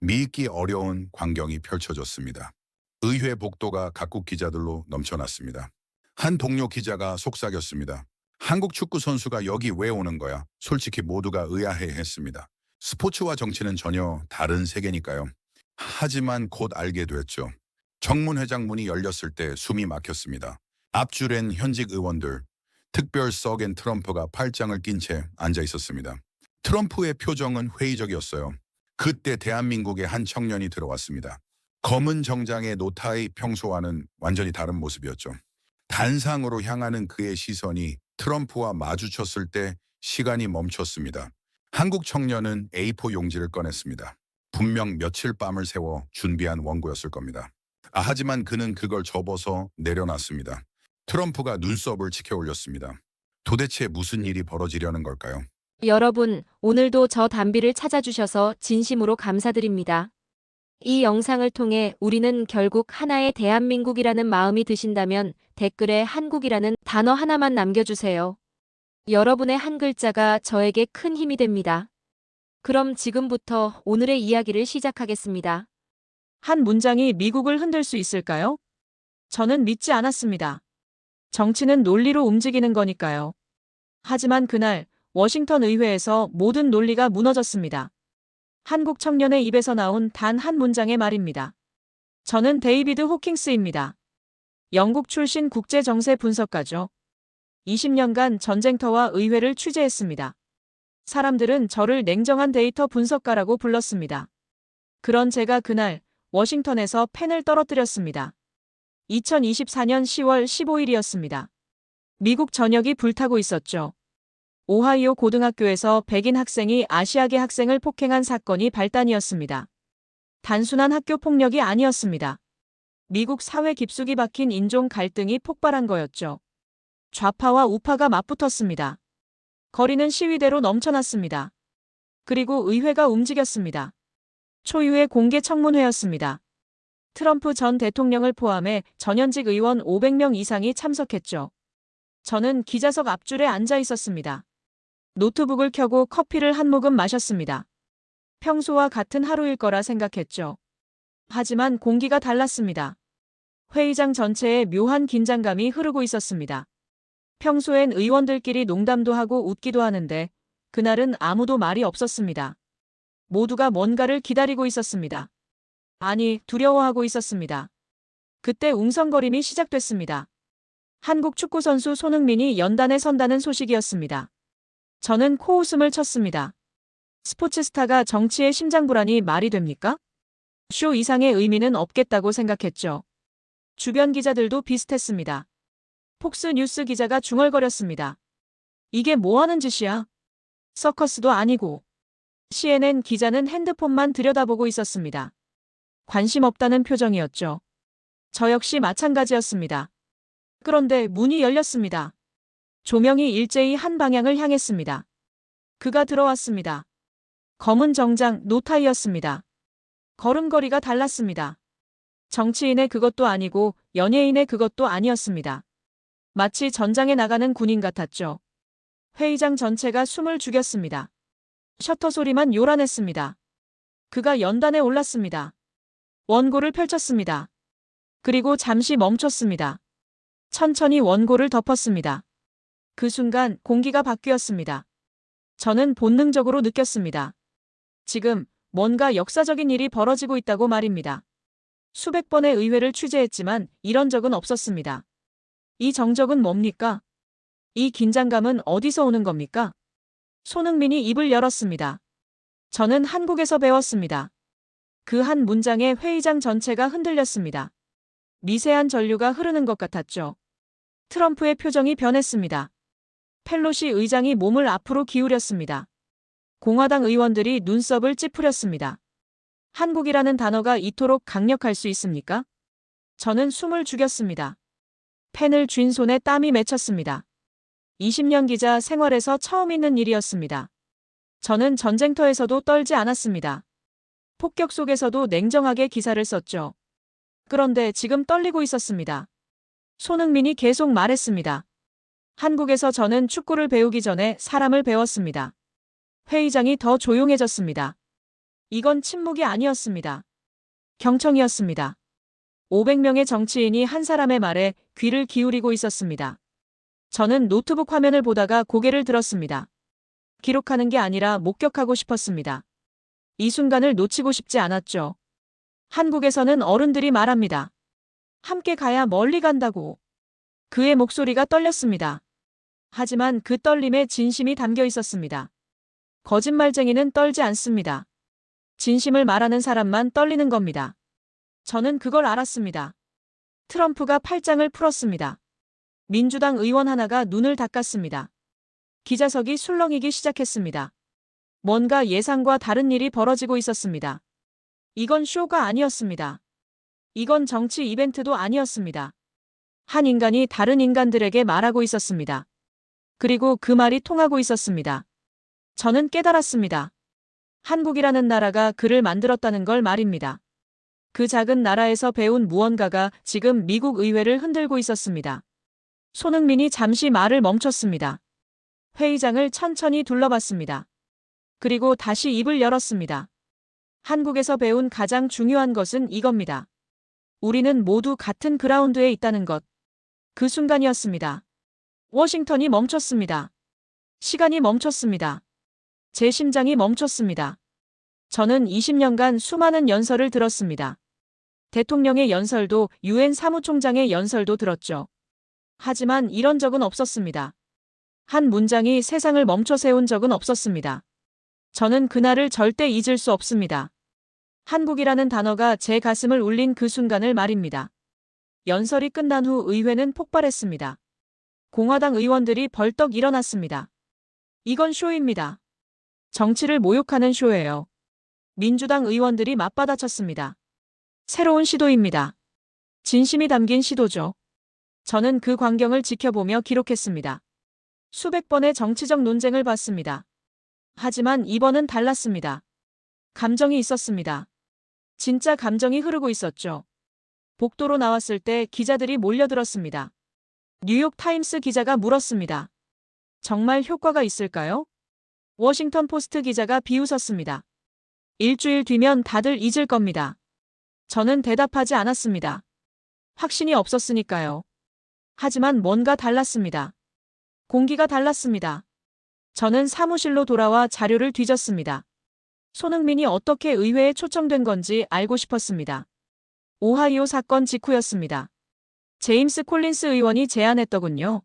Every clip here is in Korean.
믿기 어려운 광경이 펼쳐졌습니다. 의회 복도가 각국 기자들로 넘쳐났습니다. 한 동료 기자가 속삭였습니다. 한국 축구 선수가 여기 왜 오는 거야? 솔직히 모두가 의아해했습니다. 스포츠와 정치는 전혀 다른 세계니까요. 하지만 곧 알게 됐죠. 정문회장 문이 열렸을 때 숨이 막혔습니다. 앞줄엔 현직 의원들, 특별석엔 트럼프가 팔짱을 낀 채 앉아 있었습니다. 트럼프의 표정은 회의적이었어요. 그때 대한민국의 한 청년이 들어왔습니다. 검은 정장의 노타의 평소와는 완전히 다른 모습이었죠. 단상으로 향하는 그의 시선이 트럼프와 마주쳤을 때 시간이 멈췄습니다. 한국 청년은 A4 용지를 꺼냈습니다. 분명 며칠 밤을 새워 준비한 원고였을 겁니다. 하지만 그는 그걸 접어서 내려놨습니다. 트럼프가 눈썹을 치켜 올렸습니다. 도대체 무슨 일이 벌어지려는 걸까요? 여러분, 오늘도 저 담비를 찾아주셔서 진심으로 감사드립니다. 이 영상을 통해 우리는 결국 하나의 대한민국이라는 마음이 드신다면 댓글에 한국이라는 단어 하나만 남겨주세요. 여러분의 한 글자가 저에게 큰 힘이 됩니다. 그럼 지금부터 오늘의 이야기를 시작하겠습니다. 한 문장이 미국을 흔들 수 있을까요? 저는 믿지 않았습니다. 정치는 논리로 움직이는 거니까요. 하지만 그날 워싱턴 의회에서 모든 논리가 무너졌습니다. 한국 청년의 입에서 나온 단 한 문장의 말입니다. 저는 데이비드 호킹스입니다. 영국 출신 국제정세 분석가죠. 20년간 전쟁터와 의회를 취재했습니다. 사람들은 저를 냉정한 데이터 분석가라고 불렀습니다. 그런 제가 그날 워싱턴에서 펜을 떨어뜨렸습니다. 2024년 10월 15일이었습니다. 미국 전역이 불타고 있었죠. 오하이오 고등학교에서 백인 학생이 아시아계 학생을 폭행한 사건이 발단이었습니다. 단순한 학교 폭력이 아니었습니다. 미국 사회 깊숙이 박힌 인종 갈등이 폭발한 거였죠. 좌파와 우파가 맞붙었습니다. 거리는 시위대로 넘쳐났습니다. 그리고 의회가 움직였습니다. 초유의 공개 청문회였습니다. 트럼프 전 대통령을 포함해 전현직 의원 500명 이상이 참석했죠. 저는 기자석 앞줄에 앉아 있었습니다. 노트북을 켜고 커피를 한 모금 마셨습니다. 평소와 같은 하루일 거라 생각했죠. 하지만 공기가 달랐습니다. 회의장 전체에 묘한 긴장감이 흐르고 있었습니다. 평소엔 의원들끼리 농담도 하고 웃기도 하는데 그날은 아무도 말이 없었습니다. 모두가 뭔가를 기다리고 있었습니다. 아니, 두려워하고 있었습니다. 그때 웅성거림이 시작됐습니다. 한국 축구선수 손흥민이 연단에 선다는 소식이었습니다. 저는 코웃음을 쳤습니다. 스포츠 스타가 정치의 심장불안이 말이 됩니까? 쇼 이상의 의미는 없겠다고 생각했죠. 주변 기자들도 비슷했습니다. 폭스 뉴스 기자가 중얼거렸습니다. 이게 뭐 하는 짓이야? 서커스도 아니고. CNN 기자는 핸드폰만 들여다보고 있었습니다. 관심 없다는 표정이었죠. 저 역시 마찬가지였습니다. 그런데 문이 열렸습니다. 조명이 일제히 한 방향을 향했습니다. 그가 들어왔습니다. 검은 정장, 노타이였습니다. 걸음걸이가 달랐습니다. 정치인의 그것도 아니고 연예인의 그것도 아니었습니다. 마치 전장에 나가는 군인 같았죠. 회의장 전체가 숨을 죽였습니다. 셔터 소리만 요란했습니다. 그가 연단에 올랐습니다. 원고를 펼쳤습니다. 그리고 잠시 멈췄습니다. 천천히 원고를 덮었습니다. 그 순간 공기가 바뀌었습니다. 저는 본능적으로 느꼈습니다. 지금 뭔가 역사적인 일이 벌어지고 있다고 말입니다. 수백 번의 의회를 취재했지만 이런 적은 없었습니다. 이 정적은 뭡니까? 이 긴장감은 어디서 오는 겁니까? 손흥민이 입을 열었습니다. 저는 한국에서 배웠습니다. 그 한 문장에 회의장 전체가 흔들렸습니다. 미세한 전류가 흐르는 것 같았죠. 트럼프의 표정이 변했습니다. 펠로시 의장이 몸을 앞으로 기울였습니다. 공화당 의원들이 눈썹을 찌푸렸습니다. 한국이라는 단어가 이토록 강력할 수 있습니까? 저는 숨을 죽였습니다. 펜을 쥔 손에 땀이 맺혔습니다. 20년 기자 생활에서 처음 있는 일이었습니다. 저는 전쟁터에서도 떨지 않았습니다. 폭격 속에서도 냉정하게 기사를 썼죠. 그런데 지금 떨리고 있었습니다. 손흥민이 계속 말했습니다. 한국에서 저는 축구를 배우기 전에 사람을 배웠습니다. 회의장이 더 조용해졌습니다. 이건 침묵이 아니었습니다. 경청이었습니다. 500명의 정치인이 한 사람의 말에 귀를 기울이고 있었습니다. 저는 노트북 화면을 보다가 고개를 들었습니다. 기록하는 게 아니라 목격하고 싶었습니다. 이 순간을 놓치고 싶지 않았죠. 한국에서는 어른들이 말합니다. 함께 가야 멀리 간다고. 그의 목소리가 떨렸습니다. 하지만 그 떨림에 진심이 담겨 있었습니다. 거짓말쟁이는 떨지 않습니다. 진심을 말하는 사람만 떨리는 겁니다. 저는 그걸 알았습니다. 트럼프가 팔짱을 풀었습니다. 민주당 의원 하나가 눈을 닦았습니다. 기자석이 술렁이기 시작했습니다. 뭔가 예상과 다른 일이 벌어지고 있었습니다. 이건 쇼가 아니었습니다. 이건 정치 이벤트도 아니었습니다. 한 인간이 다른 인간들에게 말하고 있었습니다. 그리고 그 말이 통하고 있었습니다. 저는 깨달았습니다. 한국이라는 나라가 그를 만들었다는 걸 말입니다. 그 작은 나라에서 배운 무언가가 지금 미국 의회를 흔들고 있었습니다. 손흥민이 잠시 말을 멈췄습니다. 회의장을 천천히 둘러봤습니다. 그리고 다시 입을 열었습니다. 한국에서 배운 가장 중요한 것은 이겁니다. 우리는 모두 같은 그라운드에 있다는 것. 그 순간이었습니다. 워싱턴이 멈췄습니다. 시간이 멈췄습니다. 제 심장이 멈췄습니다. 저는 20년간 수많은 연설을 들었습니다. 대통령의 연설도 유엔 사무총장의 연설도 들었죠. 하지만 이런 적은 없었습니다. 한 문장이 세상을 멈춰 세운 적은 없었습니다. 저는 그날을 절대 잊을 수 없습니다. 한국이라는 단어가 제 가슴을 울린 그 순간을 말입니다. 연설이 끝난 후 의회는 폭발했습니다. 공화당 의원들이 벌떡 일어났습니다. 이건 쇼입니다. 정치를 모욕하는 쇼예요. 민주당 의원들이 맞받아쳤습니다. 새로운 시도입니다. 진심이 담긴 시도죠. 저는 그 광경을 지켜보며 기록했습니다. 수백 번의 정치적 논쟁을 봤습니다. 하지만 이번은 달랐습니다. 감정이 있었습니다. 진짜 감정이 흐르고 있었죠. 복도로 나왔을 때 기자들이 몰려들었습니다. 뉴욕 타임스 기자가 물었습니다. 정말 효과가 있을까요? 워싱턴 포스트 기자가 비웃었습니다. 일주일 뒤면 다들 잊을 겁니다. 저는 대답하지 않았습니다. 확신이 없었으니까요. 하지만 뭔가 달랐습니다. 공기가 달랐습니다. 저는 사무실로 돌아와 자료를 뒤졌습니다. 손흥민이 어떻게 의회에 초청된 건지 알고 싶었습니다. 오하이오 사건 직후였습니다. 제임스 콜린스 의원이 제안했더군요.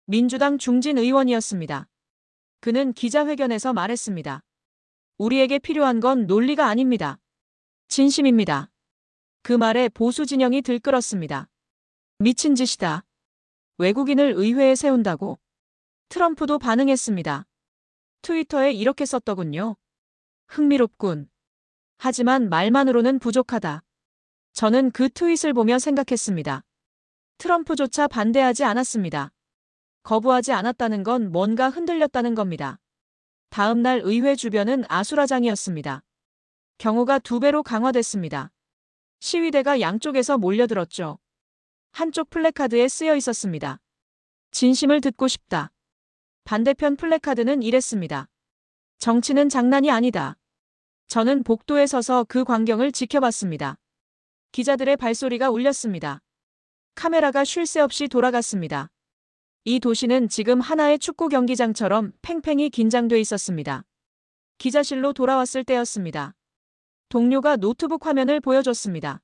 민주당 중진 의원이었습니다. 그는 기자회견에서 말했습니다. 우리에게 필요한 건 논리가 아닙니다. 진심입니다. 그 말에 보수 진영이 들끓었습니다. 미친 짓이다. 외국인을 의회에 세운다고. 트럼프도 반응했습니다. 트위터에 이렇게 썼더군요. 흥미롭군. 하지만 말만으로는 부족하다. 저는 그 트윗을 보며 생각했습니다. 트럼프조차 반대하지 않았습니다. 거부하지 않았다는 건 뭔가 흔들렸다는 겁니다. 다음 날 의회 주변은 아수라장이었습니다. 경호가 2배로 강화됐습니다. 시위대가 양쪽에서 몰려들었죠. 한쪽 플래카드에 쓰여 있었습니다. 진심을 듣고 싶다. 반대편 플래카드는 이랬습니다. 정치는 장난이 아니다. 저는 복도에 서서 그 광경을 지켜봤습니다. 기자들의 발소리가 울렸습니다. 카메라가 쉴 새 없이 돌아갔습니다. 이 도시는 지금 하나의 축구 경기장처럼 팽팽히 긴장돼 있었습니다. 기자실로 돌아왔을 때였습니다. 동료가 노트북 화면을 보여줬습니다.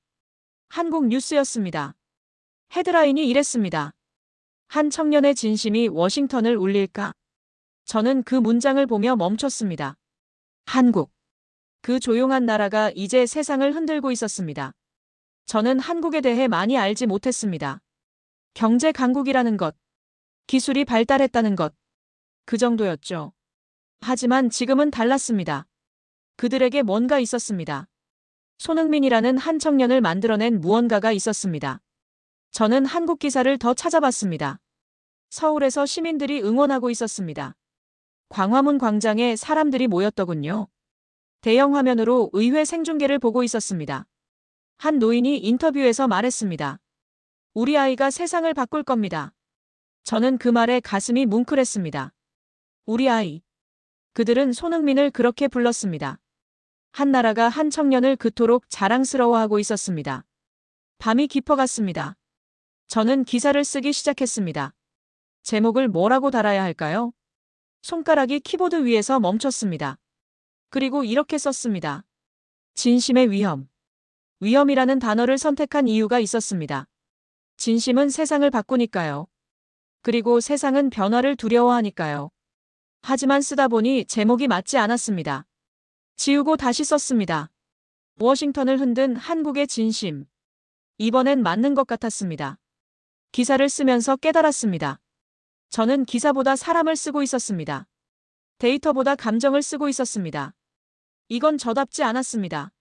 한국 뉴스였습니다. 헤드라인이 이랬습니다. 한 청년의 진심이 워싱턴을 울릴까? 저는 그 문장을 보며 멈췄습니다. 한국. 그 조용한 나라가 이제 세상을 흔들고 있었습니다. 저는 한국에 대해 많이 알지 못했습니다. 경제 강국이라는 것, 기술이 발달했다는 것, 그 정도였죠. 하지만 지금은 달랐습니다. 그들에게 뭔가 있었습니다. 손흥민이라는 한 청년을 만들어낸 무언가가 있었습니다. 저는 한국 기사를 더 찾아봤습니다. 서울에서 시민들이 응원하고 있었습니다. 광화문 광장에 사람들이 모였더군요. 대형 화면으로 의회 생중계를 보고 있었습니다. 한 노인이 인터뷰에서 말했습니다. 우리 아이가 세상을 바꿀 겁니다. 저는 그 말에 가슴이 뭉클했습니다. 우리 아이. 그들은 손흥민을 그렇게 불렀습니다. 한 나라가 한 청년을 그토록 자랑스러워하고 있었습니다. 밤이 깊어갔습니다. 저는 기사를 쓰기 시작했습니다. 제목을 뭐라고 달아야 할까요? 손가락이 키보드 위에서 멈췄습니다. 그리고 이렇게 썼습니다. 진심의 위험. 위험이라는 단어를 선택한 이유가 있었습니다. 진심은 세상을 바꾸니까요. 그리고 세상은 변화를 두려워하니까요. 하지만 쓰다 보니 제목이 맞지 않았습니다. 지우고 다시 썼습니다. 워싱턴을 흔든 한국의 진심. 이번엔 맞는 것 같았습니다. 기사를 쓰면서 깨달았습니다. 저는 기사보다 사람을 쓰고 있었습니다. 데이터보다 감정을 쓰고 있었습니다. 이건 저답지 않았습니다.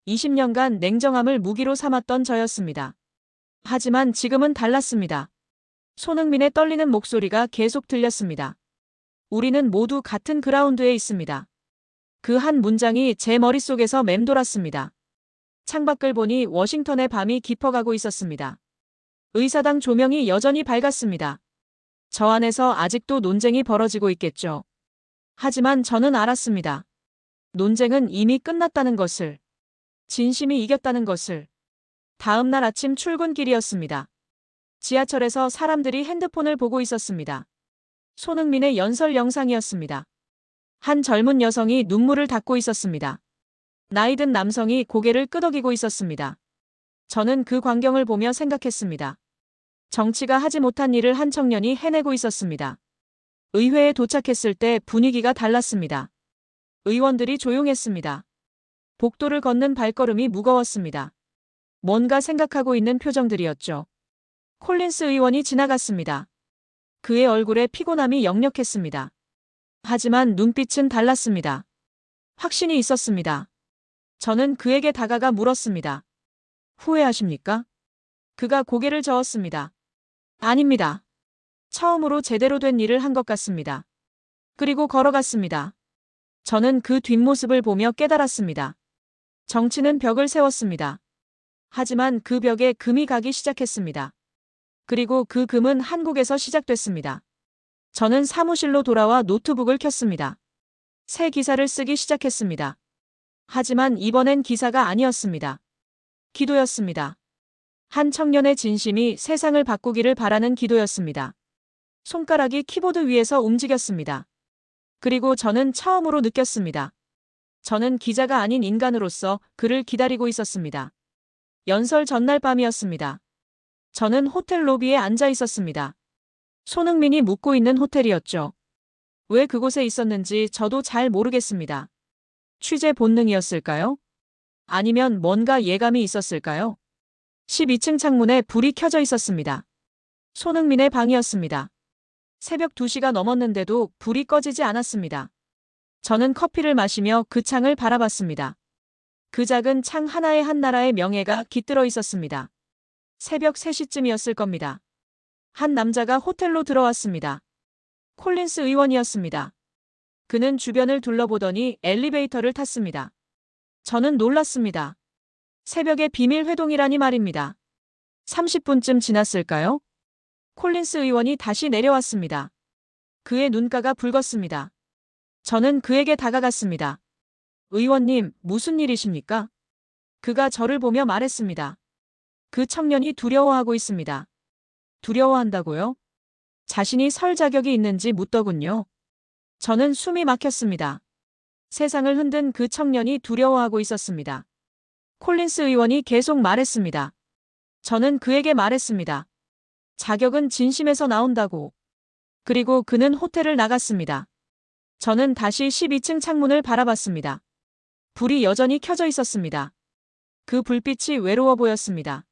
20년간 냉정함을 무기로 삼았던 저였습니다. 하지만 지금은 달랐습니다. 손흥민의 떨리는 목소리가 계속 들렸습니다. 우리는 모두 같은 그라운드에 있습니다. 그 한 문장이 제 머릿속에서 맴돌았습니다. 창밖을 보니 워싱턴의 밤이 깊어가고 있었습니다. 의사당 조명이 여전히 밝았습니다. 저 안에서 아직도 논쟁이 벌어지고 있겠죠. 하지만 저는 알았습니다. 논쟁은 이미 끝났다는 것을. 진심이 이겼다는 것을. 다음 날 아침 출근길이었습니다. 지하철에서 사람들이 핸드폰을 보고 있었습니다. 손흥민의 연설 영상이었습니다. 한 젊은 여성이 눈물을 닦고 있었습니다. 나이든 남성이 고개를 끄덕이고 있었습니다. 저는 그 광경을 보며 생각했습니다. 정치가 하지 못한 일을 한 청년이 해내고 있었습니다. 의회에 도착했을 때 분위기가 달랐습니다. 의원들이 조용했습니다. 복도를 걷는 발걸음이 무거웠습니다. 뭔가 생각하고 있는 표정들이었죠. 콜린스 의원이 지나갔습니다. 그의 얼굴에 피곤함이 역력했습니다. 하지만 눈빛은 달랐습니다. 확신이 있었습니다. 저는 그에게 다가가 물었습니다. 후회하십니까? 그가 고개를 저었습니다. 아닙니다. 처음으로 제대로 된 일을 한 것 같습니다. 그리고 걸어갔습니다. 저는 그 뒷모습을 보며 깨달았습니다. 정치는 벽을 세웠습니다. 하지만 그 벽에 금이 가기 시작했습니다. 그리고 그 금은 한국에서 시작됐습니다. 저는 사무실로 돌아와 노트북을 켰습니다. 새 기사를 쓰기 시작했습니다. 하지만 이번엔 기사가 아니었습니다. 기도였습니다. 한 청년의 진심이 세상을 바꾸기를 바라는 기도였습니다. 손가락이 키보드 위에서 움직였습니다. 그리고 저는 처음으로 느꼈습니다. 저는 기자가 아닌 인간으로서 그를 기다리고 있었습니다. 연설 전날 밤이었습니다. 저는 호텔 로비에 앉아 있었습니다. 손흥민이 묵고 있는 호텔이었죠. 왜 그곳에 있었는지 저도 잘 모르겠습니다. 취재 본능이었을까요? 아니면 뭔가 예감이 있었을까요? 12층 창문에 불이 켜져 있었습니다. 손흥민의 방이었습니다. 새벽 2시가 넘었는데도 불이 꺼지지 않았습니다. 저는 커피를 마시며 그 창을 바라봤습니다. 그 작은 창 하나에 한 나라의 명예가 깃들어 있었습니다. 새벽 3시쯤이었을 겁니다. 한 남자가 호텔로 들어왔습니다. 콜린스 의원이었습니다. 그는 주변을 둘러보더니 엘리베이터를 탔습니다. 저는 놀랐습니다. 새벽에 비밀 회동이라니 말입니다. 30분쯤 지났을까요? 콜린스 의원이 다시 내려왔습니다. 그의 눈가가 붉었습니다. 저는 그에게 다가갔습니다. 의원님, 무슨 일이십니까? 그가 저를 보며 말했습니다. 그 청년이 두려워하고 있습니다. 두려워한다고요? 자신이 설 자격이 있는지 묻더군요. 저는 숨이 막혔습니다. 세상을 흔든 그 청년이 두려워하고 있었습니다. 콜린스 의원이 계속 말했습니다. 저는 그에게 말했습니다. 자격은 진심에서 나온다고. 그리고 그는 호텔을 나갔습니다. 저는 다시 12층 창문을 바라봤습니다. 불이 여전히 켜져 있었습니다. 그 불빛이 외로워 보였습니다.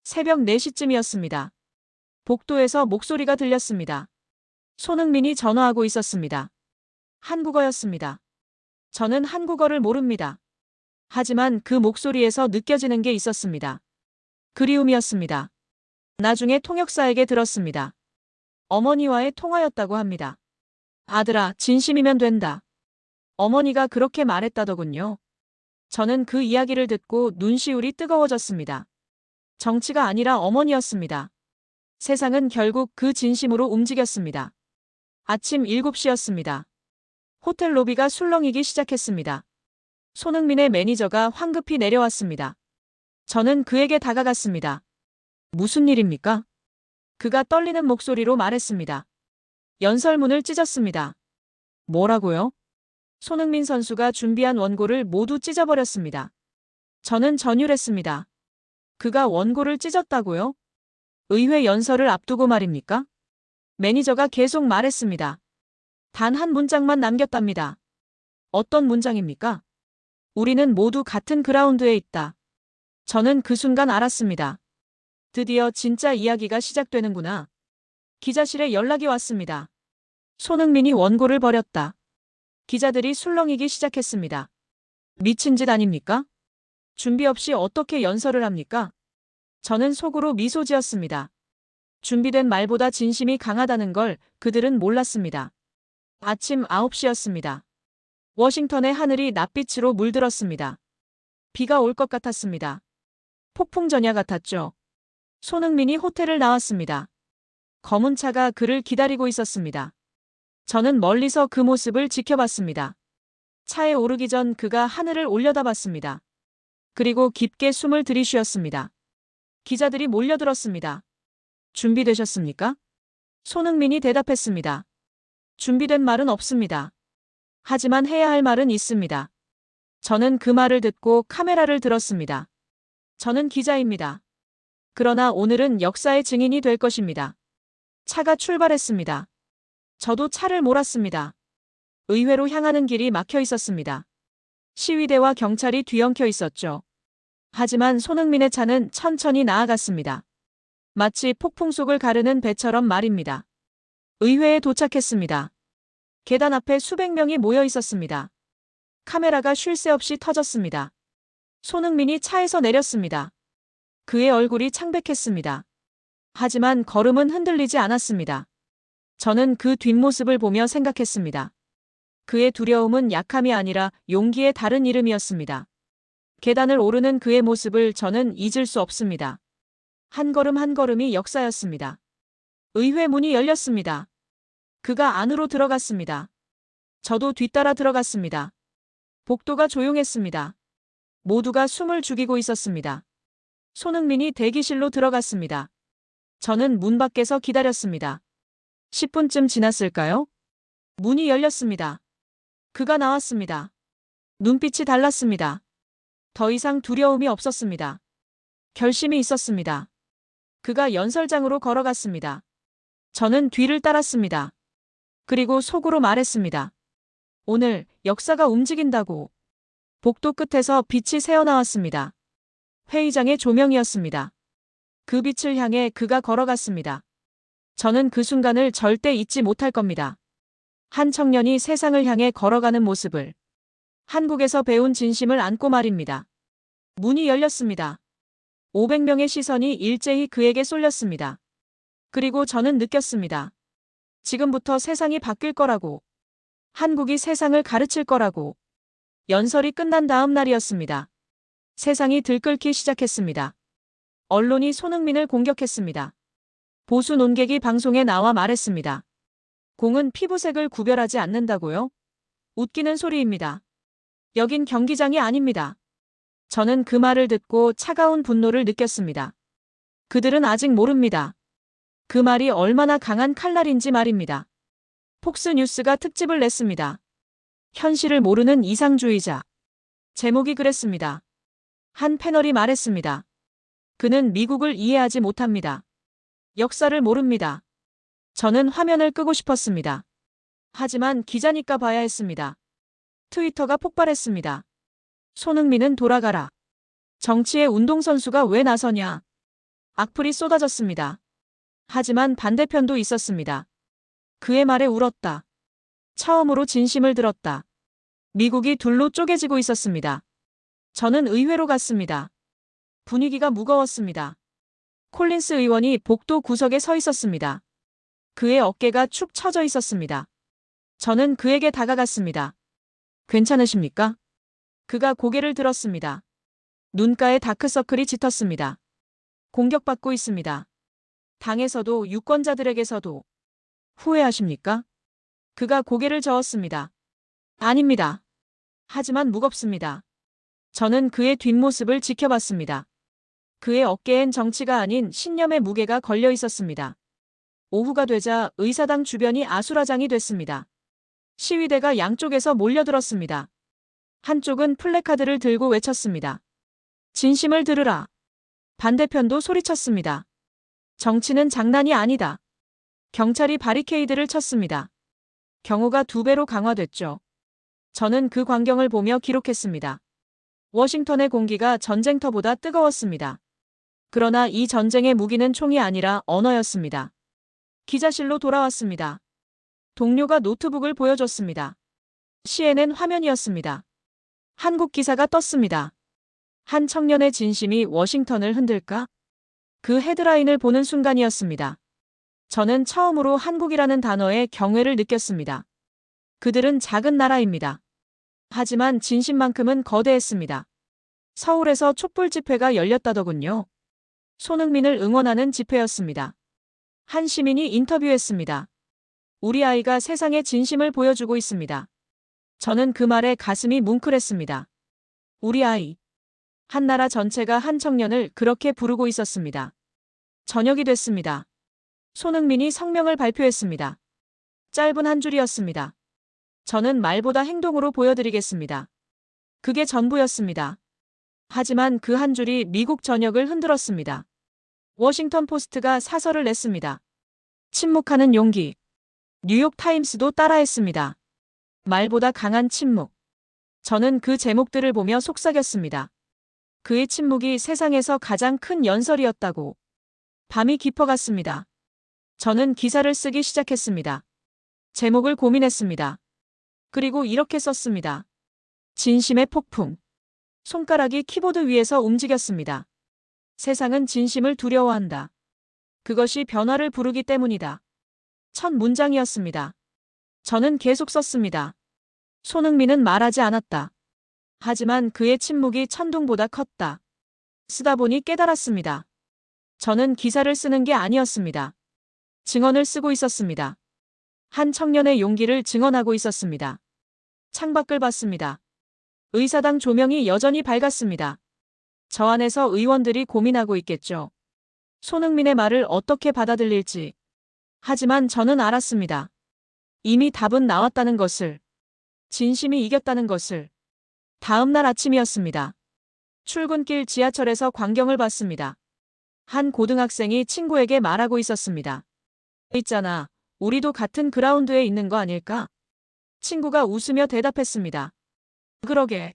새벽 4시쯤이었습니다. 복도에서 목소리가 들렸습니다. 손흥민이 전화하고 있었습니다. 한국어였습니다. 저는 한국어를 모릅니다. 하지만 그 목소리에서 느껴지는 게 있었습니다. 그리움이었습니다. 나중에 통역사에게 들었습니다. 어머니와의 통화였다고 합니다. 아들아, 진심이면 된다. 어머니가 그렇게 말했다더군요. 저는 그 이야기를 듣고 눈시울이 뜨거워졌습니다. 정치가 아니라 어머니였습니다. 세상은 결국 그 진심으로 움직였습니다. 아침 7시였습니다. 호텔 로비가 술렁이기 시작했습니다. 손흥민의 매니저가 황급히 내려왔습니다. 저는 그에게 다가갔습니다. 무슨 일입니까? 그가 떨리는 목소리로 말했습니다. 연설문을 찢었습니다. 뭐라고요? 손흥민 선수가 준비한 원고를 모두 찢어버렸습니다. 저는 전율했습니다. 그가 원고를 찢었다고요? 의회 연설을 앞두고 말입니까? 매니저가 계속 말했습니다. 단 한 문장만 남겼답니다. 어떤 문장입니까? 우리는 모두 같은 그라운드에 있다. 저는 그 순간 알았습니다. 드디어 진짜 이야기가 시작되는구나. 기자실에 연락이 왔습니다. 손흥민이 원고를 버렸다. 기자들이 술렁이기 시작했습니다. 미친 짓 아닙니까? 준비 없이 어떻게 연설을 합니까? 저는 속으로 미소 지었습니다. 준비된 말보다 진심이 강하다는 걸 그들은 몰랐습니다. 아침 9시였습니다. 워싱턴의 하늘이 낯빛으로 물들었습니다. 비가 올 것 같았습니다. 폭풍 전야 같았죠. 손흥민이 호텔을 나왔습니다. 검은 차가 그를 기다리고 있었습니다. 저는 멀리서 그 모습을 지켜봤습니다. 차에 오르기 전 그가 하늘을 올려다봤습니다. 그리고 깊게 숨을 들이쉬었습니다. 기자들이 몰려들었습니다. 준비되셨습니까? 손흥민이 대답했습니다. 준비된 말은 없습니다. 하지만 해야 할 말은 있습니다. 저는 그 말을 듣고 카메라를 들었습니다. 저는 기자입니다. 그러나 오늘은 역사의 증인이 될 것입니다. 차가 출발했습니다. 저도 차를 몰았습니다. 의회로 향하는 길이 막혀 있었습니다. 시위대와 경찰이 뒤엉켜 있었죠. 하지만 손흥민의 차는 천천히 나아갔습니다. 마치 폭풍 속을 가르는 배처럼 말입니다. 의회에 도착했습니다. 계단 앞에 수백 명이 모여 있었습니다. 카메라가 쉴 새 없이 터졌습니다. 손흥민이 차에서 내렸습니다. 그의 얼굴이 창백했습니다. 하지만 걸음은 흔들리지 않았습니다. 저는 그 뒷모습을 보며 생각했습니다. 그의 두려움은 약함이 아니라 용기의 다른 이름이었습니다. 계단을 오르는 그의 모습을 저는 잊을 수 없습니다. 한 걸음 한 걸음이 역사였습니다. 의회 문이 열렸습니다. 그가 안으로 들어갔습니다. 저도 뒤따라 들어갔습니다. 복도가 조용했습니다. 모두가 숨을 죽이고 있었습니다. 손흥민이 대기실로 들어갔습니다. 저는 문 밖에서 기다렸습니다. 10분쯤 지났을까요? 문이 열렸습니다. 그가 나왔습니다. 눈빛이 달랐습니다. 더 이상 두려움이 없었습니다. 결심이 있었습니다. 그가 연설장으로 걸어갔습니다. 저는 뒤를 따랐습니다. 그리고 속으로 말했습니다. 오늘 역사가 움직인다고. 복도 끝에서 빛이 새어나왔습니다. 회의장의 조명이었습니다. 그 빛을 향해 그가 걸어갔습니다. 저는 그 순간을 절대 잊지 못할 겁니다. 한 청년이 세상을 향해 걸어가는 모습을. 한국에서 배운 진심을 안고 말입니다. 문이 열렸습니다. 500명의 시선이 일제히 그에게 쏠렸습니다. 그리고 저는 느꼈습니다. 지금부터 세상이 바뀔 거라고. 한국이 세상을 가르칠 거라고. 연설이 끝난 다음 날이었습니다. 세상이 들끓기 시작했습니다. 언론이 손흥민을 공격했습니다. 보수 논객이 방송에 나와 말했습니다. 공은 피부색을 구별하지 않는다고요? 웃기는 소리입니다. 여긴 경기장이 아닙니다. 저는 그 말을 듣고 차가운 분노를 느꼈습니다. 그들은 아직 모릅니다. 그 말이 얼마나 강한 칼날인지 말입니다. 폭스뉴스가 특집을 냈습니다. 현실을 모르는 이상주의자. 제목이 그랬습니다. 한 패널이 말했습니다. 그는 미국을 이해하지 못합니다. 역사를 모릅니다. 저는 화면을 끄고 싶었습니다. 하지만 기자니까 봐야 했습니다. 트위터가 폭발했습니다. 손흥민은 돌아가라. 정치에 운동선수가 왜 나서냐. 악플이 쏟아졌습니다. 하지만 반대편도 있었습니다. 그의 말에 울었다. 처음으로 진심을 들었다. 미국이 둘로 쪼개지고 있었습니다. 저는 의회로 갔습니다. 분위기가 무거웠습니다. 콜린스 의원이 복도 구석에 서 있었습니다. 그의 어깨가 축 처져 있었습니다. 저는 그에게 다가갔습니다. 괜찮으십니까? 그가 고개를 들었습니다. 눈가에 다크서클이 짙었습니다. 공격받고 있습니다. 당에서도 유권자들에게서도. 후회하십니까? 그가 고개를 저었습니다. 아닙니다. 하지만 무겁습니다. 저는 그의 뒷모습을 지켜봤습니다. 그의 어깨엔 정치가 아닌 신념의 무게가 걸려 있었습니다. 오후가 되자 의사당 주변이 아수라장이 됐습니다. 시위대가 양쪽에서 몰려들었습니다. 한쪽은 플래카드를 들고 외쳤습니다. 진심을 들으라. 반대편도 소리쳤습니다. 정치는 장난이 아니다. 경찰이 바리케이드를 쳤습니다. 경호가 2배로 강화됐죠. 저는 그 광경을 보며 기록했습니다. 워싱턴의 공기가 전쟁터보다 뜨거웠습니다. 그러나 이 전쟁의 무기는 총이 아니라 언어였습니다. 기자실로 돌아왔습니다. 동료가 노트북을 보여줬습니다. CNN 화면이었습니다. 한국 기사가 떴습니다. 한 청년의 진심이 워싱턴을 흔들까? 그 헤드라인을 보는 순간이었습니다. 저는 처음으로 한국이라는 단어에 경외를 느꼈습니다. 그들은 작은 나라입니다. 하지만 진심만큼은 거대했습니다. 서울에서 촛불 집회가 열렸다더군요. 손흥민을 응원하는 집회였습니다. 한 시민이 인터뷰했습니다. 우리 아이가 세상에 진심을 보여주고 있습니다. 저는 그 말에 가슴이 뭉클했습니다. 우리 아이. 한 나라 전체가 한 청년을 그렇게 부르고 있었습니다. 저녁이 됐습니다. 손흥민이 성명을 발표했습니다. 짧은 한 줄이었습니다. 저는 말보다 행동으로 보여드리겠습니다. 그게 전부였습니다. 하지만 그 한 줄이 미국 전역을 흔들었습니다. 워싱턴 포스트가 사설을 냈습니다. 침묵하는 용기. 뉴욕 타임스도 따라했습니다. 말보다 강한 침묵. 저는 그 제목들을 보며 속삭였습니다. 그의 침묵이 세상에서 가장 큰 연설이었다고. 밤이 깊어갔습니다. 저는 기사를 쓰기 시작했습니다. 제목을 고민했습니다. 그리고 이렇게 썼습니다. 진심의 폭풍. 손가락이 키보드 위에서 움직였습니다. 세상은 진심을 두려워한다. 그것이 변화를 부르기 때문이다. 첫 문장이었습니다. 저는 계속 썼습니다. 손흥민은 말하지 않았다. 하지만 그의 침묵이 천둥보다 컸다. 쓰다 보니 깨달았습니다. 저는 기사를 쓰는 게 아니었습니다. 증언을 쓰고 있었습니다. 한 청년의 용기를 증언하고 있었습니다. 창밖을 봤습니다. 의사당 조명이 여전히 밝았습니다. 저 안에서 의원들이 고민하고 있겠죠. 손흥민의 말을 어떻게 받아들일지. 하지만 저는 알았습니다. 이미 답은 나왔다는 것을. 진심이 이겼다는 것을. 다음 날 아침이었습니다. 출근길 지하철에서 광경을 봤습니다. 한 고등학생이 친구에게 말하고 있었습니다. 있잖아, 우리도 같은 그라운드에 있는 거 아닐까? 친구가 웃으며 대답했습니다. 그러게.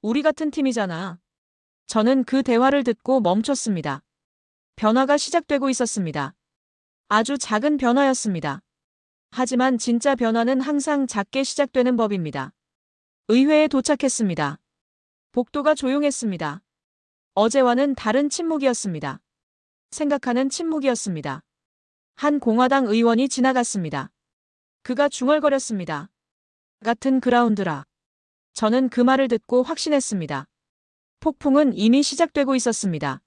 우리 같은 팀이잖아. 저는 그 대화를 듣고 멈췄습니다. 변화가 시작되고 있었습니다. 아주 작은 변화였습니다. 하지만 진짜 변화는 항상 작게 시작되는 법입니다. 의회에 도착했습니다. 복도가 조용했습니다. 어제와는 다른 침묵이었습니다. 생각하는 침묵이었습니다. 한 공화당 의원이 지나갔습니다. 그가 중얼거렸습니다. 같은 그라운드라. 저는 그 말을 듣고 확신했습니다. 폭풍은 이미 시작되고 있었습니다.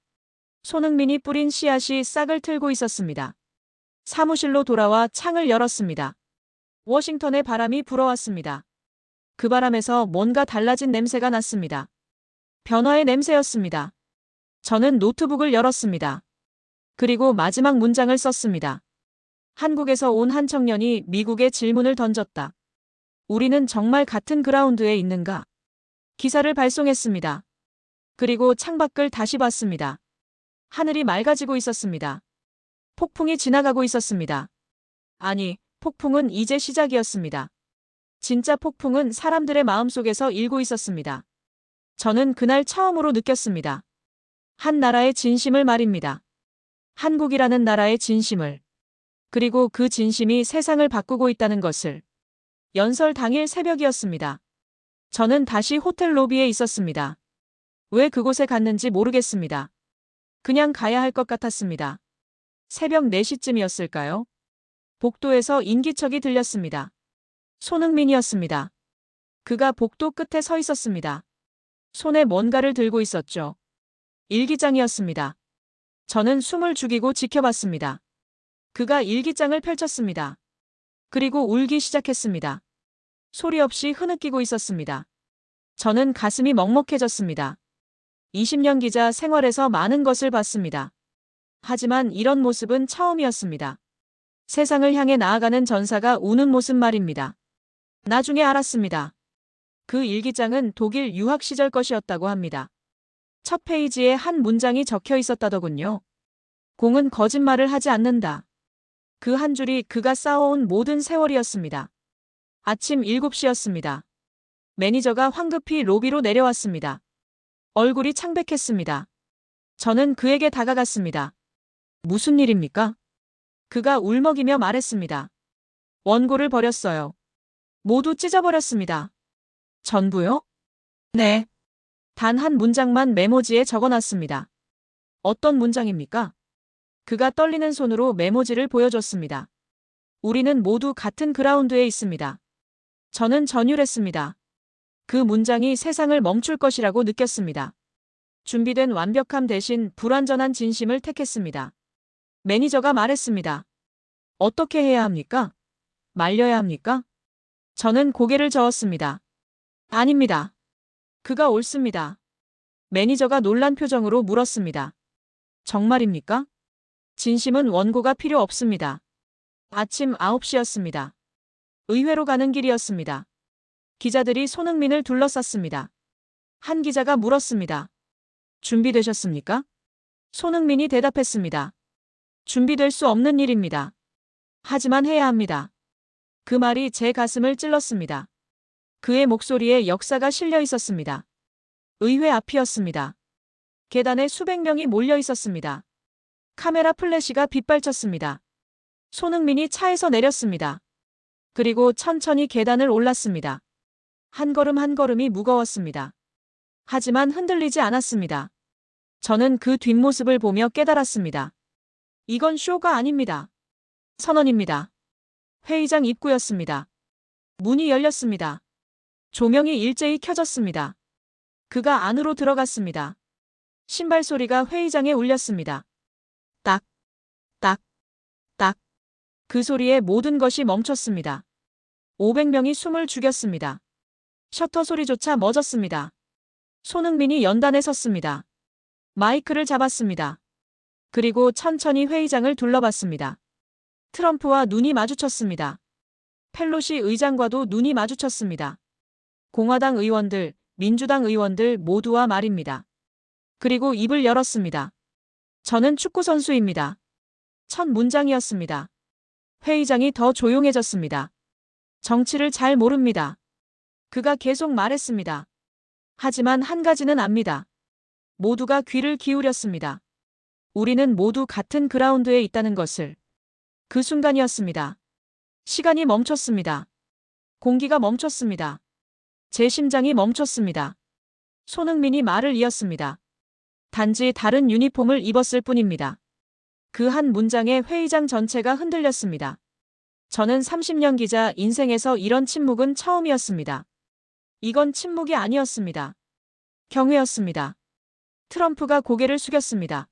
손흥민이 뿌린 씨앗이 싹을 틀고 있었습니다. 사무실로 돌아와 창을 열었습니다. 워싱턴의 바람이 불어왔습니다. 그 바람에서 뭔가 달라진 냄새가 났습니다. 변화의 냄새였습니다. 저는 노트북을 열었습니다. 그리고 마지막 문장을 썼습니다. 한국에서 온 한 청년이 미국에 질문을 던졌다. 우리는 정말 같은 그라운드에 있는가? 기사를 발송했습니다. 그리고 창밖을 다시 봤습니다. 하늘이 맑아지고 있었습니다. 폭풍이 지나가고 있었습니다. 아니, 폭풍은 이제 시작이었습니다. 진짜 폭풍은 사람들의 마음속에서 일고 있었습니다. 저는 그날 처음으로 느꼈습니다. 한 나라의 진심을 말입니다. 한국이라는 나라의 진심을. 그리고 그 진심이 세상을 바꾸고 있다는 것을. 연설 당일 새벽이었습니다. 저는 다시 호텔 로비에 있었습니다. 왜 그곳에 갔는지 모르겠습니다. 그냥 가야 할 것 같았습니다. 새벽 4시쯤이었을까요? 복도에서 인기척이 들렸습니다. 손흥민이었습니다. 그가 복도 끝에 서 있었습니다. 손에 뭔가를 들고 있었죠. 일기장이었습니다. 저는 숨을 죽이고 지켜봤습니다. 그가 일기장을 펼쳤습니다. 그리고 울기 시작했습니다. 소리 없이 흐느끼고 있었습니다. 저는 가슴이 먹먹해졌습니다. 20년 기자 생활에서 많은 것을 봤습니다. 하지만 이런 모습은 처음이었습니다. 세상을 향해 나아가는 전사가 우는 모습 말입니다. 나중에 알았습니다. 그 일기장은 독일 유학 시절 것이었다고 합니다. 첫 페이지에 한 문장이 적혀 있었다더군요. 공은 거짓말을 하지 않는다. 그 한 줄이 그가 쌓아온 모든 세월이었습니다. 아침 7시였습니다. 매니저가 황급히 로비로 내려왔습니다. 얼굴이 창백했습니다. 저는 그에게 다가갔습니다. 무슨 일입니까? 그가 울먹이며 말했습니다. 원고를 버렸어요. 모두 찢어버렸습니다. 전부요? 네. 단 한 문장만 메모지에 적어놨습니다. 어떤 문장입니까? 그가 떨리는 손으로 메모지를 보여줬습니다. 우리는 모두 같은 그라운드에 있습니다. 저는 전율했습니다. 그 문장이 세상을 멈출 것이라고 느꼈습니다. 준비된 완벽함 대신 불완전한 진심을 택했습니다. 매니저가 말했습니다. 어떻게 해야 합니까? 말려야 합니까? 저는 고개를 저었습니다. 아닙니다. 그가 옳습니다. 매니저가 놀란 표정으로 물었습니다. 정말입니까? 진심은 원고가 필요 없습니다. 아침 9시였습니다. 의회로 가는 길이었습니다. 기자들이 손흥민을 둘러쌌습니다. 한 기자가 물었습니다. 준비되셨습니까? 손흥민이 대답했습니다. 준비될 수 없는 일입니다. 하지만 해야 합니다. 그 말이 제 가슴을 찔렀습니다. 그의 목소리에 역사가 실려 있었습니다. 의회 앞이었습니다. 계단에 수백 명이 몰려 있었습니다. 카메라 플래시가 빗발쳤습니다. 손흥민이 차에서 내렸습니다. 그리고 천천히 계단을 올랐습니다. 한 걸음 한 걸음이 무거웠습니다. 하지만 흔들리지 않았습니다. 저는 그 뒷모습을 보며 깨달았습니다. 이건 쇼가 아닙니다. 선언입니다. 회의장 입구였습니다. 문이 열렸습니다. 조명이 일제히 켜졌습니다. 그가 안으로 들어갔습니다. 신발 소리가 회의장에 울렸습니다. 딱, 딱, 딱. 그 소리에 모든 것이 멈췄습니다. 500명이 숨을 죽였습니다. 셔터 소리조차 멎었습니다. 손흥민이 연단에 섰습니다. 마이크를 잡았습니다. 그리고 천천히 회의장을 둘러봤습니다. 트럼프와 눈이 마주쳤습니다. 펠로시 의장과도 눈이 마주쳤습니다. 공화당 의원들, 민주당 의원들 모두와 말입니다. 그리고 입을 열었습니다. 저는 축구선수입니다. 첫 문장이었습니다. 회의장이 더 조용해졌습니다. 정치를 잘 모릅니다. 그가 계속 말했습니다. 하지만 한 가지는 압니다. 모두가 귀를 기울였습니다. 우리는 모두 같은 그라운드에 있다는 것을. 그 순간이었습니다. 시간이 멈췄습니다. 공기가 멈췄습니다. 제 심장이 멈췄습니다. 손흥민이 말을 이었습니다. 단지 다른 유니폼을 입었을 뿐입니다. 그 한 문장에 회의장 전체가 흔들렸습니다. 저는 30년 기자 인생에서 이런 침묵은 처음이었습니다. 이건 침묵이 아니었습니다. 경외였습니다. 트럼프가 고개를 숙였습니다.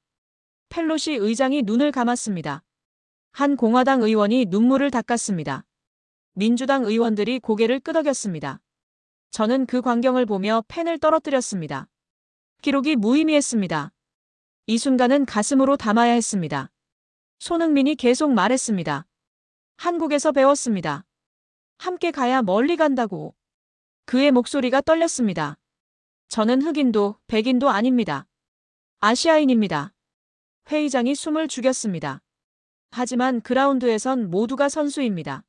펠로시 의장이 눈을 감았습니다. 한 공화당 의원이 눈물을 닦았습니다. 민주당 의원들이 고개를 끄덕였습니다. 저는 그 광경을 보며 펜을 떨어뜨렸습니다. 기록이 무의미했습니다. 이 순간은 가슴으로 담아야 했습니다. 손흥민이 계속 말했습니다. 한국에서 배웠습니다. 함께 가야 멀리 간다고. 그의 목소리가 떨렸습니다. 저는 흑인도 백인도 아닙니다. 아시아인입니다. 회의장이 숨을 죽였습니다. 하지만 그라운드에선 모두가 선수입니다.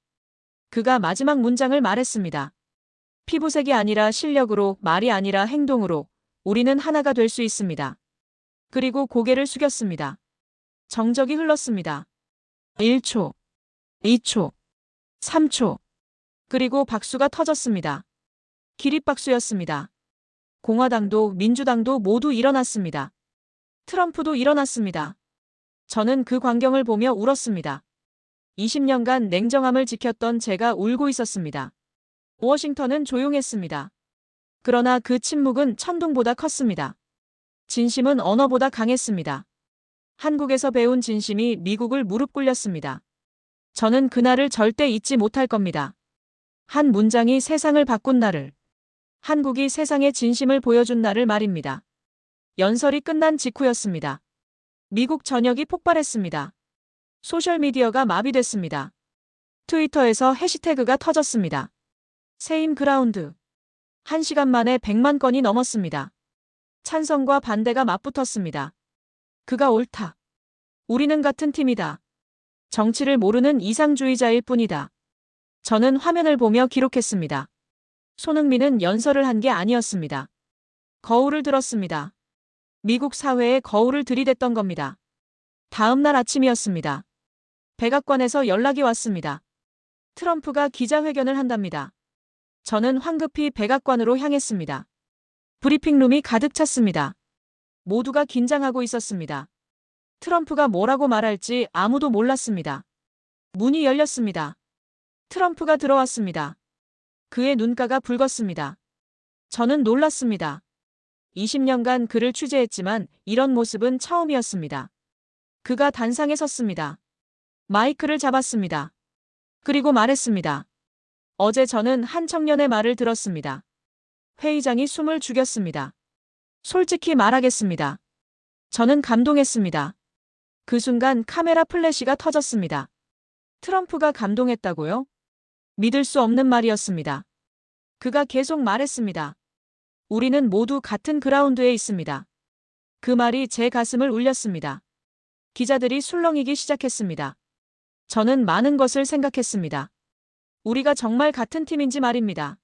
그가 마지막 문장을 말했습니다. 피부색이 아니라 실력으로, 말이 아니라 행동으로 우리는 하나가 될 수 있습니다. 그리고 고개를 숙였습니다. 정적이 흘렀습니다. 1초, 2초, 3초. 그리고 박수가 터졌습니다. 기립박수였습니다. 공화당도 민주당도 모두 일어났습니다. 트럼프도 일어났습니다. 저는 그 광경을 보며 울었습니다. 20년간 냉정함을 지켰던 제가 울고 있었습니다. 워싱턴은 조용했습니다. 그러나 그 침묵은 천둥보다 컸습니다. 진심은 언어보다 강했습니다. 한국에서 배운 진심이 미국을 무릎 꿇렸습니다. 저는 그날을 절대 잊지 못할 겁니다. 한 문장이 세상을 바꾼 날을. 한국이 세상에 진심을 보여준 날을 말입니다. 연설이 끝난 직후였습니다. 미국 전역이 폭발했습니다. 소셜미디어가 마비됐습니다. 트위터에서 해시태그가 터졌습니다. 세임 그라운드. 1시간 만에 100만 건이 넘었습니다. 찬성과 반대가 맞붙었습니다. 그가 옳다. 우리는 같은 팀이다. 정치를 모르는 이상주의자일 뿐이다. 저는 화면을 보며 기록했습니다. 손흥민은 연설을 한 게 아니었습니다. 거울을 들었습니다. 미국 사회에 거울을 들이댔던 겁니다. 다음 날 아침이었습니다. 백악관에서 연락이 왔습니다. 트럼프가 기자회견을 한답니다. 저는 황급히 백악관으로 향했습니다. 브리핑룸이 가득 찼습니다. 모두가 긴장하고 있었습니다. 트럼프가 뭐라고 말할지 아무도 몰랐습니다. 문이 열렸습니다. 트럼프가 들어왔습니다. 그의 눈가가 붉었습니다. 저는 놀랐습니다. 20년간 그를 취재했지만 이런 모습은 처음이었습니다. 그가 단상에 섰습니다. 마이크를 잡았습니다. 그리고 말했습니다. 어제 저는 한 청년의 말을 들었습니다. 회의장이 숨을 죽였습니다. 솔직히 말하겠습니다. 저는 감동했습니다. 그 순간 카메라 플래시가 터졌습니다. 트럼프가 감동했다고요? 믿을 수 없는 말이었습니다. 그가 계속 말했습니다. 우리는 모두 같은 그라운드에 있습니다. 그 말이 제 가슴을 울렸습니다. 기자들이 술렁이기 시작했습니다. 저는 많은 것을 생각했습니다. 우리가 정말 같은 팀인지 말입니다.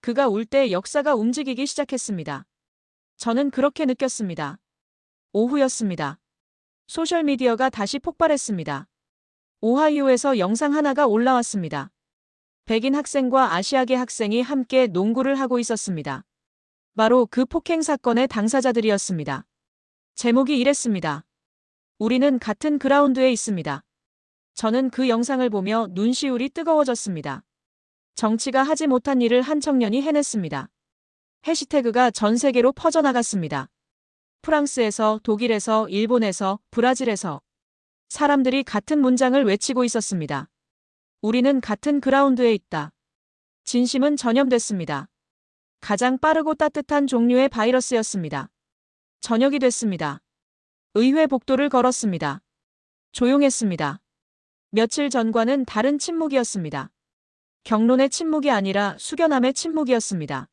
그가 울 때 역사가 움직이기 시작했습니다. 저는 그렇게 느꼈습니다. 오후였습니다. 소셜미디어가 다시 폭발했습니다. 오하이오에서 영상 하나가 올라왔습니다. 백인 학생과 아시아계 학생이 함께 농구를 하고 있었습니다. 바로 그 폭행 사건의 당사자들이었습니다. 제목이 이랬습니다. 우리는 같은 그라운드에 있습니다. 저는 그 영상을 보며 눈시울이 뜨거워졌습니다. 정치가 하지 못한 일을 한 청년이 해냈습니다. 해시태그가 전 세계로 퍼져나갔습니다. 프랑스에서, 독일에서, 일본에서, 브라질에서 사람들이 같은 문장을 외치고 있었습니다. 우리는 같은 그라운드에 있다. 진심은 전염됐습니다. 가장 빠르고 따뜻한 종류의 바이러스였습니다. 저녁이 됐습니다. 의회 복도를 걸었습니다. 조용했습니다. 며칠 전과는 다른 침묵이었습니다. 경론의 침묵이 아니라 숙연함의 침묵이었습니다.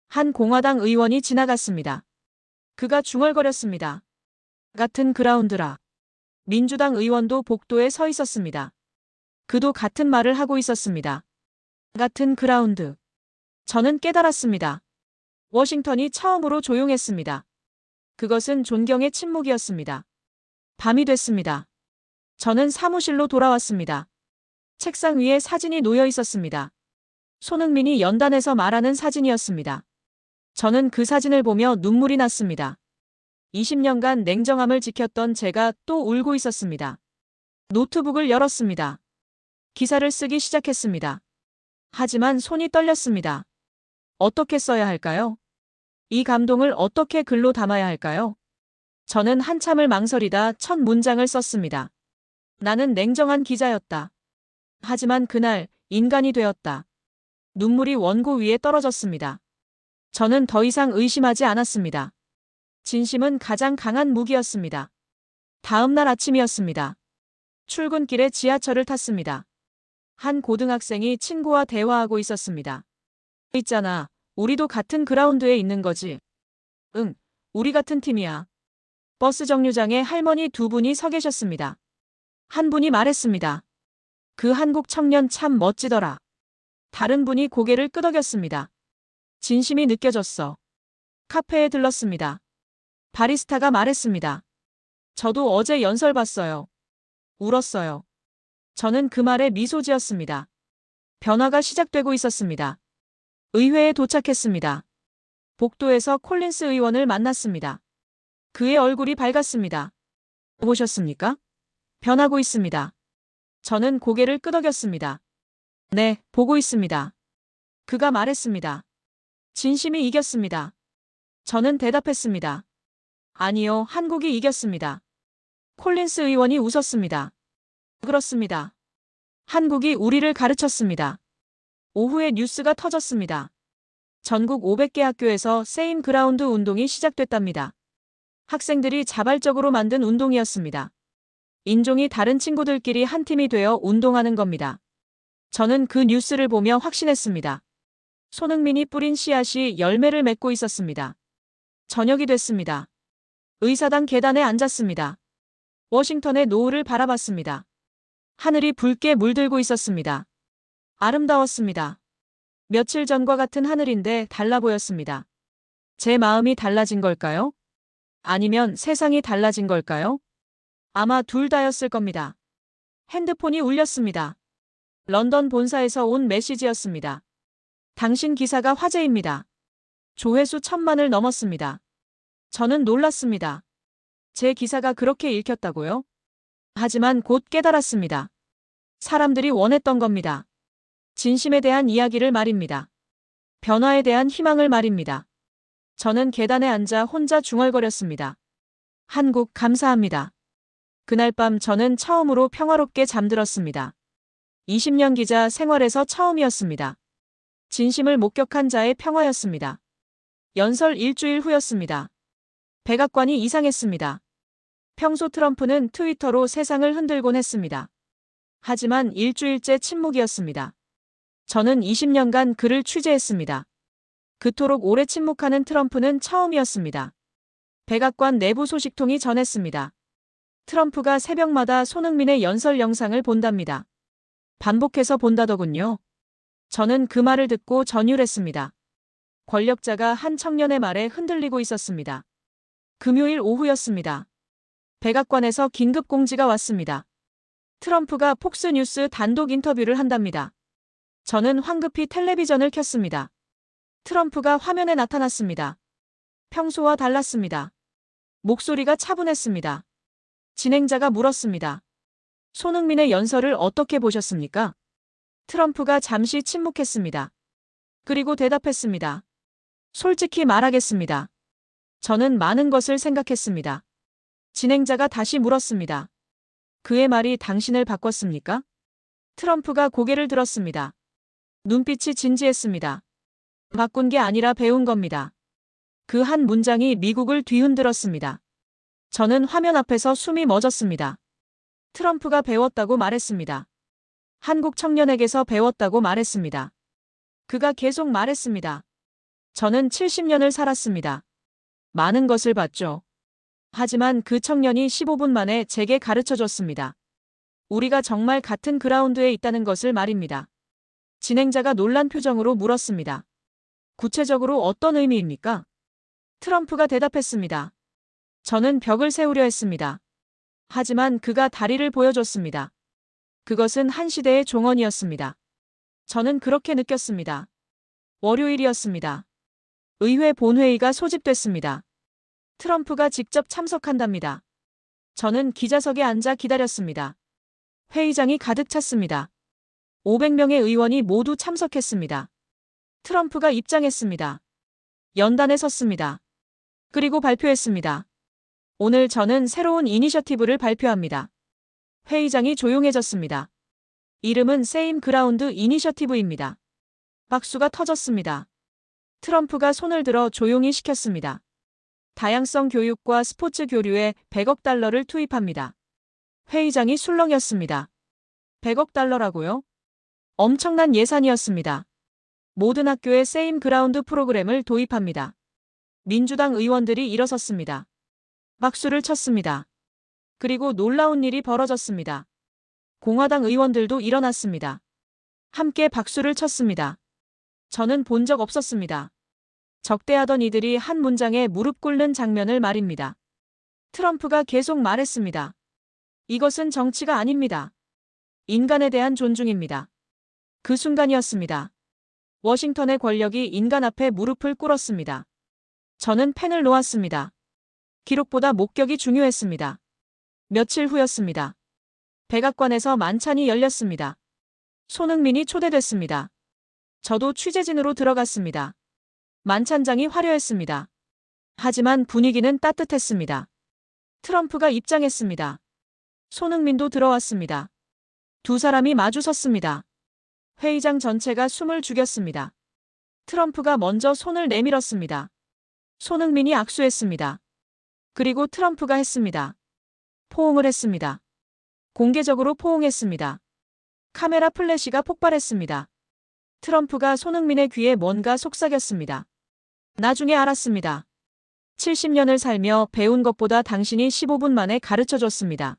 한 공화당 의원이 지나갔습니다. 그가 중얼거렸습니다. 같은 그라운드라. 민주당 의원도 복도에 서 있었습니다. 그도 같은 말을 하고 있었습니다. 같은 그라운드. 저는 깨달았습니다. 워싱턴이 처음으로 조용했습니다. 그것은 존경의 침묵이었습니다. 밤이 됐습니다. 저는 사무실로 돌아왔습니다. 책상 위에 사진이 놓여 있었습니다. 손흥민이 연단에서 말하는 사진이었습니다. 저는 그 사진을 보며 눈물이 났습니다. 20년간 냉정함을 지켰던 제가 또 울고 있었습니다. 노트북을 열었습니다. 기사를 쓰기 시작했습니다. 하지만 손이 떨렸습니다. 어떻게 써야 할까요? 이 감동을 어떻게 글로 담아야 할까요? 저는 한참을 망설이다 첫 문장을 썼습니다. 나는 냉정한 기자였다. 하지만 그날 인간이 되었다. 눈물이 원고 위에 떨어졌습니다. 저는 더 이상 의심하지 않았습니다. 진심은 가장 강한 무기였습니다. 다음 날 아침이었습니다. 출근길에 지하철을 탔습니다. 한 고등학생이 친구와 대화하고 있었습니다. 있잖아, 우리도 같은 그라운드에 있는 거지. 응, 우리 같은 팀이야. 버스 정류장에 할머니 두 분이 서 계셨습니다. 한 분이 말했습니다. 그 한국 청년 참 멋지더라. 다른 분이 고개를 끄덕였습니다. 진심이 느껴졌어. 카페에 들렀습니다. 바리스타가 말했습니다. 저도 어제 연설 봤어요. 울었어요. 저는 그 말에 미소 지었습니다. 변화가 시작되고 있었습니다. 의회에 도착했습니다. 복도에서 콜린스 의원을 만났습니다. 그의 얼굴이 밝았습니다. 보셨습니까? 변하고 있습니다. 저는 고개를 끄덕였습니다. 네, 보고 있습니다. 그가 말했습니다. 진심이 이겼습니다. 저는 대답했습니다. 아니요, 한국이 이겼습니다. 콜린스 의원이 웃었습니다. 그렇습니다. 한국이 우리를 가르쳤습니다. 오후에 뉴스가 터졌습니다. 전국 500개 학교에서 세임 그라운드 운동이 시작됐답니다. 학생들이 자발적으로 만든 운동이었습니다. 인종이 다른 친구들끼리 한 팀이 되어 운동하는 겁니다. 저는 그 뉴스를 보며 확신했습니다. 손흥민이 뿌린 씨앗이 열매를 맺고 있었습니다. 저녁이 됐습니다. 의사당 계단에 앉았습니다. 워싱턴의 노을을 바라봤습니다. 하늘이 붉게 물들고 있었습니다. 아름다웠습니다. 며칠 전과 같은 하늘인데 달라 보였습니다. 제 마음이 달라진 걸까요? 아니면 세상이 달라진 걸까요? 아마 둘 다였을 겁니다. 핸드폰이 울렸습니다. 런던 본사에서 온 메시지였습니다. 당신 기사가 화제입니다. 조회수 1000만을 넘었습니다. 저는 놀랐습니다. 제 기사가 그렇게 읽혔다고요? 하지만 곧 깨달았습니다. 사람들이 원했던 겁니다. 진심에 대한 이야기를 말입니다. 변화에 대한 희망을 말입니다. 저는 계단에 앉아 혼자 중얼거렸습니다. 한국 감사합니다. 그날 밤 저는 처음으로 평화롭게 잠들었습니다. 20년 기자 생활에서 처음이었습니다. 진심을 목격한 자의 평화였습니다. 연설 일주일 후였습니다. 백악관이 이상했습니다. 평소 트럼프는 트위터로 세상을 흔들곤 했습니다. 하지만 일주일째 침묵이었습니다. 저는 20년간 그를 취재했습니다. 그토록 오래 침묵하는 트럼프는 처음이었습니다. 백악관 내부 소식통이 전했습니다. 트럼프가 새벽마다 손흥민의 연설 영상을 본답니다. 반복해서 본다더군요. 저는 그 말을 듣고 전율했습니다. 권력자가 한 청년의 말에 흔들리고 있었습니다. 금요일 오후였습니다. 백악관에서 긴급 공지가 왔습니다. 트럼프가 폭스뉴스 단독 인터뷰를 한답니다. 저는 황급히 텔레비전을 켰습니다. 트럼프가 화면에 나타났습니다. 평소와 달랐습니다. 목소리가 차분했습니다. 진행자가 물었습니다. 손흥민의 연설을 어떻게 보셨습니까? 트럼프가 잠시 침묵했습니다. 그리고 대답했습니다. 솔직히 말하겠습니다. 저는 많은 것을 생각했습니다. 진행자가 다시 물었습니다. 그의 말이 당신을 바꿨습니까? 트럼프가 고개를 들었습니다. 눈빛이 진지했습니다. 바꾼 게 아니라 배운 겁니다. 그 한 문장이 미국을 뒤흔들었습니다. 저는 화면 앞에서 숨이 멎었습니다. 트럼프가 배웠다고 말했습니다. 한국 청년에게서 배웠다고 말했습니다. 그가 계속 말했습니다. 저는 70년을 살았습니다. 많은 것을 봤죠. 하지만 그 청년이 15분 만에 제게 가르쳐줬습니다. 우리가 정말 같은 그라운드에 있다는 것을 말입니다. 진행자가 놀란 표정으로 물었습니다. 구체적으로 어떤 의미입니까? 트럼프가 대답했습니다. 저는 벽을 세우려 했습니다. 하지만 그가 다리를 보여줬습니다. 그것은 한 시대의 종언이었습니다. 저는 그렇게 느꼈습니다. 월요일이었습니다. 의회 본회의가 소집됐습니다. 트럼프가 직접 참석한답니다. 저는 기자석에 앉아 기다렸습니다. 회의장이 가득 찼습니다. 500명의 의원이 모두 참석했습니다. 트럼프가 입장했습니다. 연단에 섰습니다. 그리고 발표했습니다. 오늘 저는 새로운 이니셔티브를 발표합니다. 회의장이 조용해졌습니다. 이름은 세임 그라운드 이니셔티브입니다. 박수가 터졌습니다. 트럼프가 손을 들어 조용히 시켰습니다. 다양성 교육과 스포츠 교류에 100억 달러를 투입합니다. 회의장이 술렁였습니다. 100억 달러라고요? 엄청난 예산이었습니다. 모든 학교에 세임 그라운드 프로그램을 도입합니다. 민주당 의원들이 일어섰습니다. 박수를 쳤습니다. 그리고 놀라운 일이 벌어졌습니다. 공화당 의원들도 일어났습니다. 함께 박수를 쳤습니다. 저는 본 적 없었습니다. 적대하던 이들이 한 문장에 무릎 꿇는 장면을 말입니다. 트럼프가 계속 말했습니다. 이것은 정치가 아닙니다. 인간에 대한 존중입니다. 그 순간이었습니다. 워싱턴의 권력이 인간 앞에 무릎을 꿇었습니다. 저는 펜을 놓았습니다. 기록보다 목격이 중요했습니다. 며칠 후였습니다. 백악관에서 만찬이 열렸습니다. 손흥민이 초대됐습니다. 저도 취재진으로 들어갔습니다. 만찬장이 화려했습니다. 하지만 분위기는 따뜻했습니다. 트럼프가 입장했습니다. 손흥민도 들어왔습니다. 두 사람이 마주 섰습니다. 회의장 전체가 숨을 죽였습니다. 트럼프가 먼저 손을 내밀었습니다. 손흥민이 악수했습니다. 그리고 트럼프가 했습니다. 포옹을 했습니다. 공개적으로 포옹했습니다. 카메라 플래시가 폭발했습니다. 트럼프가 손흥민의 귀에 뭔가 속삭였습니다. 나중에 알았습니다. 70년을 살며 배운 것보다 당신이 15분 만에 가르쳐줬습니다.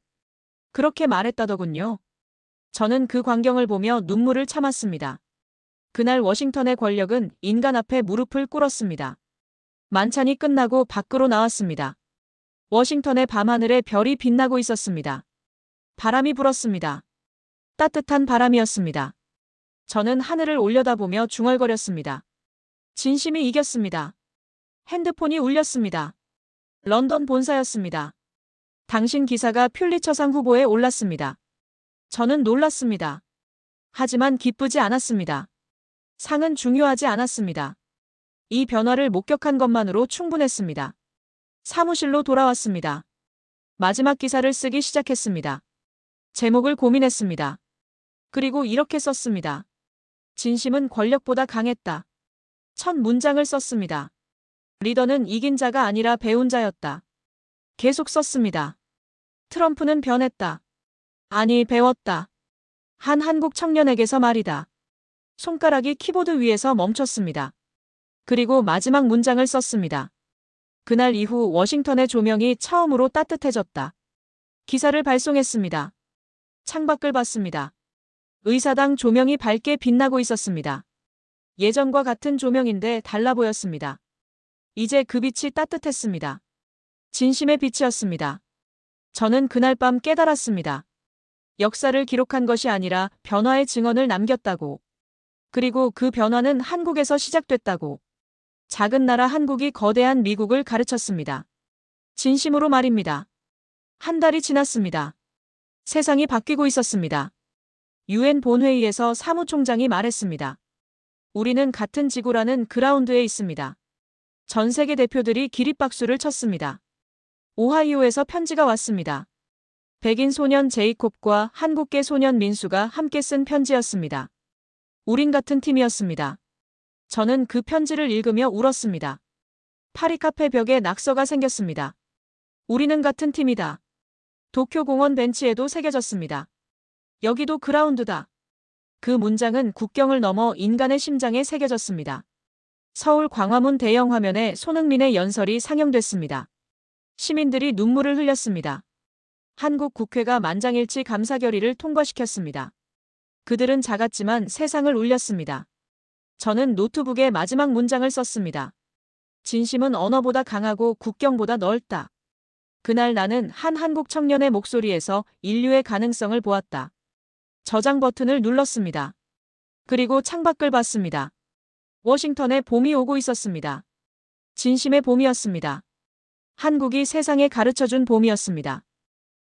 그렇게 말했다더군요. 저는 그 광경을 보며 눈물을 참았습니다. 그날 워싱턴의 권력은 인간 앞에 무릎을 꿇었습니다. 만찬이 끝나고 밖으로 나왔습니다. 워싱턴의 밤하늘에 별이 빛나고 있었습니다. 바람이 불었습니다. 따뜻한 바람이었습니다. 저는 하늘을 올려다보며 중얼거렸습니다. 진심이 이겼습니다. 핸드폰이 울렸습니다. 런던 본사였습니다. 당신 기사가 퓰리처상 후보에 올랐습니다. 저는 놀랐습니다. 하지만 기쁘지 않았습니다. 상은 중요하지 않았습니다. 이 변화를 목격한 것만으로 충분했습니다. 사무실로 돌아왔습니다. 마지막 기사를 쓰기 시작했습니다. 제목을 고민했습니다. 그리고 이렇게 썼습니다. 진심은 권력보다 강했다. 첫 문장을 썼습니다. 리더는 이긴 자가 아니라 배운 자였다. 계속 썼습니다. 트럼프는 변했다. 아니, 배웠다. 한 한국 청년에게서 말이다. 손가락이 키보드 위에서 멈췄습니다. 그리고 마지막 문장을 썼습니다. 그날 이후 워싱턴의 조명이 처음으로 따뜻해졌다. 기사를 발송했습니다. 창밖을 봤습니다. 의사당 조명이 밝게 빛나고 있었습니다. 예전과 같은 조명인데 달라 보였습니다. 이제 그 빛이 따뜻했습니다. 진심의 빛이었습니다. 저는 그날 밤 깨달았습니다. 역사를 기록한 것이 아니라 변화의 증언을 남겼다고. 그리고 그 변화는 한국에서 시작됐다고. 작은 나라 한국이 거대한 미국을 가르쳤습니다. 진심으로 말입니다. 한 달이 지났습니다. 세상이 바뀌고 있었습니다. 유엔 본회의에서 사무총장이 말했습니다. 우리는 같은 지구라는 그라운드에 있습니다. 전 세계 대표들이 기립박수를 쳤습니다. 오하이오에서 편지가 왔습니다. 백인 소년 제이콥과 한국계 소년 민수가 함께 쓴 편지였습니다. 우린 같은 팀이었습니다. 저는 그 편지를 읽으며 울었습니다. 파리 카페 벽에 낙서가 생겼습니다. 우리는 같은 팀이다. 도쿄 공원 벤치에도 새겨졌습니다. 여기도 그라운드다. 그 문장은 국경을 넘어 인간의 심장에 새겨졌습니다. 서울 광화문 대형 화면에 손흥민의 연설이 상영됐습니다. 시민들이 눈물을 흘렸습니다. 한국 국회가 만장일치 감사 결의를 통과시켰습니다. 그들은 작았지만 세상을 울렸습니다. 저는 노트북에 마지막 문장을 썼습니다. 진심은 언어보다 강하고 국경보다 넓다. 그날 나는 한 한국 청년의 목소리에서 인류의 가능성을 보았다. 저장 버튼을 눌렀습니다. 그리고 창밖을 봤습니다. 워싱턴에 봄이 오고 있었습니다. 진심의 봄이었습니다. 한국이 세상에 가르쳐준 봄이었습니다.